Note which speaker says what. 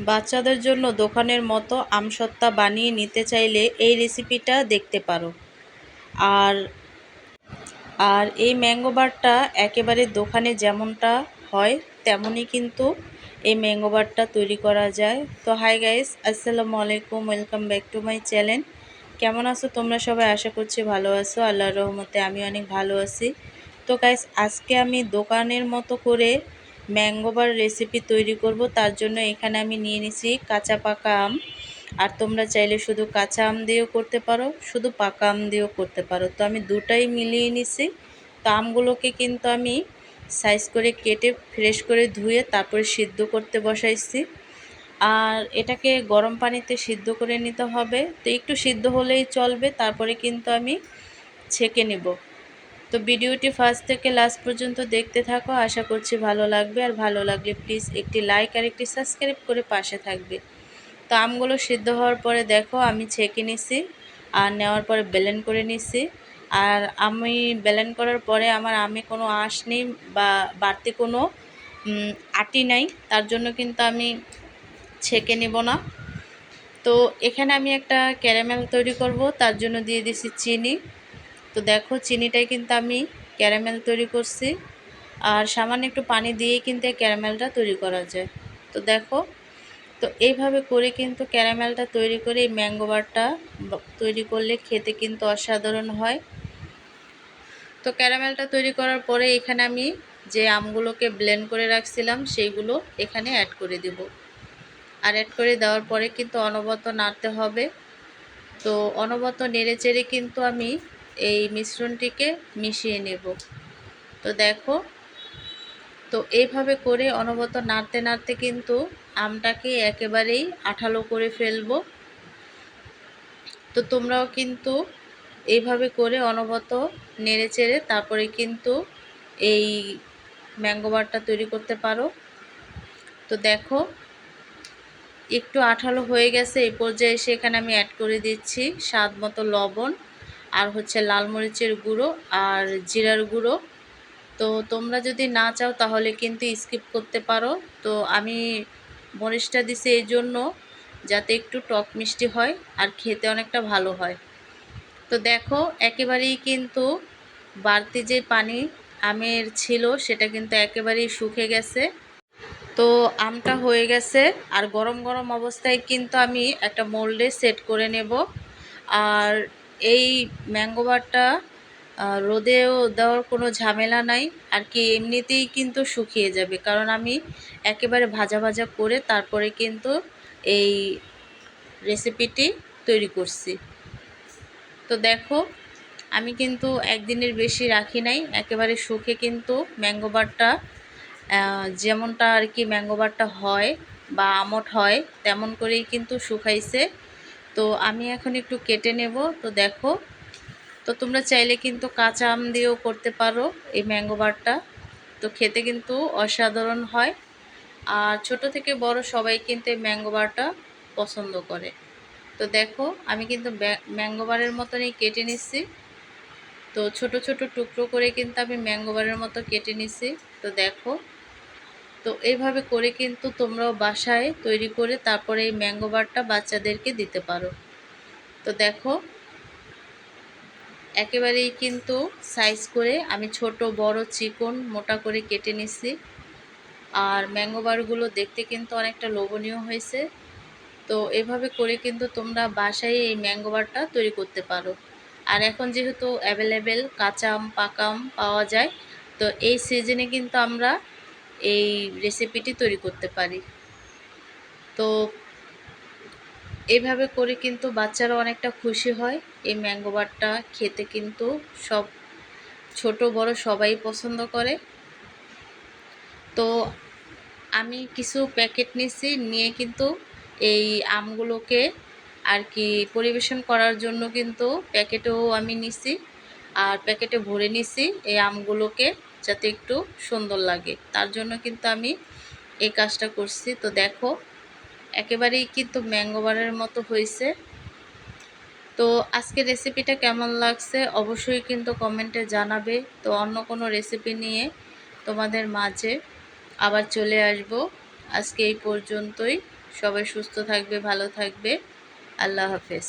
Speaker 1: বাচ্চাদের জন্য দোকানের মতো আমসত্ত্বা বানিয়ে নিতে চাইলে এই রেসিপিটা দেখতে পারো। আর আর এই ম্যাঙ্গো বারটা একেবারে দোকানে যেমনটা হয় তেমনই কিন্তু এই ম্যাঙ্গো বারটা তৈরি করা যায়। তো হাই গাইস, আসসালামু আলাইকুম, welcome back to my channel. কেমন আছো তোমরা সবাই? আশা করছি ভালো আছো। আল্লাহর রহমতে আমি অনেক ভালো আছি। তো গাইস, আজকে আমি দোকানের মতো করে ম্যাঙ্গো বার রেসিপি তৈরি করব। তার জন্য এখানে আমি নিয়ে নিছি কাঁচা পাকা আম। আর তোমরা চাইলে শুধু কাঁচা আম দিয়েও করতে পারো, শুধু পাকা আম দিয়েও করতে পারো। তো আমি দুটাই মিলিয়ে নিছি। তো আমগুলোকে কিন্তু আমি সাইজ করে কেটে ফ্রেশ করে ধুয়ে তারপরে সিদ্ধ করতে বসাইছি। আর এটাকে গরম পানিতে সিদ্ধ করে নিতে হবে। তো একটু সিদ্ধ হলেই চলবে, তারপরে কিন্তু আমি ছেঁকে নেব। তো ভিডিওটি ফার্স্ট থেকে লাস্ট পর্যন্ত দেখতে থাকো, আশা করছি ভালো লাগবে। আর ভালো লাগলে প্লিজ একটি লাইক আর একটি সাবস্ক্রাইব করে পাশে থাকবে। তো আমগুলো সিদ্ধ হওয়ার পরে দেখো আমি ছেঁকে নিছি, আর নেওয়ার পরে ব্লেন্ড করে নিছি। আর আমি ব্লেন্ড করার পরে আমার আমে কোনো আঁশ নেই বা বাড়তি কোনো আটি নাই, তার জন্য কিন্তু আমি ছেঁকে নেব না। তো এখানে আমি একটা ক্যারামেল তৈরি করব, তার জন্য দিয়ে দিছি চিনি। তো দেখো চিনিটাই কিন্তু আমি ক্যারামেল তৈরি করছি। আর সামান্য একটু পানি দিয়েই কিন্তু এই ক্যারামেলটা তৈরি করা যায়। তো দেখো, তো এইভাবে করে কিন্তু ক্যারামেলটা তৈরি করে এই ম্যাঙ্গো বারটা তৈরি করলে খেতে কিন্তু অসাধারণ হয়। তো ক্যারামেলটা তৈরি করার পরে এখানে আমি যে আমগুলোকে ব্লেন্ড করে রাখছিলাম সেইগুলো এখানে অ্যাড করে দেব। আর অ্যাড করে দেওয়ার পরে কিন্তু অনবরত নাড়তে হবে। তো অনবরত নেড়ে চেড়ে কিন্তু আমি এই মিশ্রণটিকে মিশিয়ে নেব। তো দেখো, তো এইভাবে করে অনবরত নাড়তে নাড়তে কিন্তু আমটাকে একেবারেই আঠালো করে ফেলবো। তো তোমরাও কিন্তু এইভাবে করে অনবরত নেড়ে চেড়ে তারপরে কিন্তু এই ম্যাঙ্গো বারটা তৈরি করতে পারো। তো দেখো, একটু আঠালো হয়ে গেছে। এই পর্যায়ে এসে এখানে আমি অ্যাড করে দিচ্ছি স্বাদ মতো লবণ, আর হচ্ছে লাল মরিচের গুঁড়ো আর জিরার গুঁড়ো। তো তোমরা যদি না চাও তাহলে কিন্তু স্কিপ করতে পারো। তো আমি মরিচটা দিছি এই জন্য যাতে একটু টক মিষ্টি হয় আর খেতে অনেকটা ভালো হয়। তো দেখো, একেবারেই কিন্তু বাড়তি যে পানি আমের ছিল সেটা কিন্তু একেবারেই শুকিয়ে গেছে। তো আমটা হয়ে গেছে। আর গরম গরম অবস্থায় কিন্তু আমি একটা মোল্ডে সেট করে নেব। আর এই ম্যাঙ্গো বারটা রোদেও দেওয়ার কোনো ঝামেলা নাই আর কি, এমনিতেই কিন্তু শুকিয়ে যাবে, কারণ আমি একেবারে ভাজা ভাজা করে তারপরে কিন্তু এই রেসিপিটি তৈরি করছি। তো দেখো, আমি কিন্তু একদিনের বেশি রাখি নাই, একেবারে শুকে কিন্তু ম্যাঙ্গো বারটা যেমনটা আর কি ম্যাঙ্গো বারটা হয় বা আমট হয় তেমন করেই কিন্তু শুকাইছে। তো আমি এখন একটু কেটে নেব। তো দেখো, তো তোমরা চাইলে কিন্তু কাঁচা আম দিয়েও করতে পারো এই ম্যাঙ্গো বারটা। তো খেতে কিন্তু অসাধারণ হয়। আর ছোট থেকে বড় সবাই কিন্তু এই ম্যাঙ্গো বারটা পছন্দ করে। তো দেখো, আমি কিন্তু ম্যাঙ্গো বারের মতনই কেটে নিচ্ছি। তো ছোট ছোট টুকরো করে কিন্তু আমি ম্যাঙ্গো বারের মতো কেটে নিছি। তো দেখো, তো এইভাবে করে কিন্তু তোমরাও বাসায় তৈরি করে তারপরে এই ম্যাঙ্গো বারটা বাচ্চাদেরকে দিতে পারো। তো দেখো, একেবারেই কিন্তু সাইজ করে আমি ছোট বড় চিকন মোটা করে কেটে নিছি। আর ম্যাঙ্গো বারগুলো দেখতে কিন্তু অনেকটা লোভনীয় হয়েছে। তো এভাবে করে কিন্তু তোমরা বাসায় এই ম্যাঙ্গো বারটা তৈরি করতে পারো। আর এখন যেহেতু অ্যাভেলেবেল কাঁচা আম পাকা আম পাওয়া যায়, তো এই সিজনে কিন্তু আমরা এই রেসিপিটি তৈরি করতে পারি। তো এইভাবে করে কিন্তু বাচ্চারা অনেকটা খুশি হয়। এই ম্যাঙ্গো বারটা খেতে কিন্তু সব ছোট বড় সবাই পছন্দ করে। তো আমি কিছু প্যাকেট নিয়েছি, নিয়ে কিন্তু এই আমগুলোকে আর কি পরিবেশন করার জন্য কিন্তু প্যাকেটেও আমি নিছি। আর প্যাকেটে ভরে নিছি এই আমগুলোকে, যাতে একটু সুন্দর লাগে, তার জন্য কিন্তু আমি এই কাজটা করছি। তো দেখো, একেবারেই কিন্তু ম্যাঙ্গো বারের মতো হয়েছে। তো আজকের রেসিপিটা কেমন লাগছে অবশ্যই কিন্তু কমেন্টে জানাবে। তো অন্য কোনো রেসিপি নিয়ে তোমাদের মাঝে আবার চলে আসব। আজকে এই পর্যন্তই। সবাই সুস্থ থাকবে, ভালো থাকবে। আল্লাহ হাফেজ।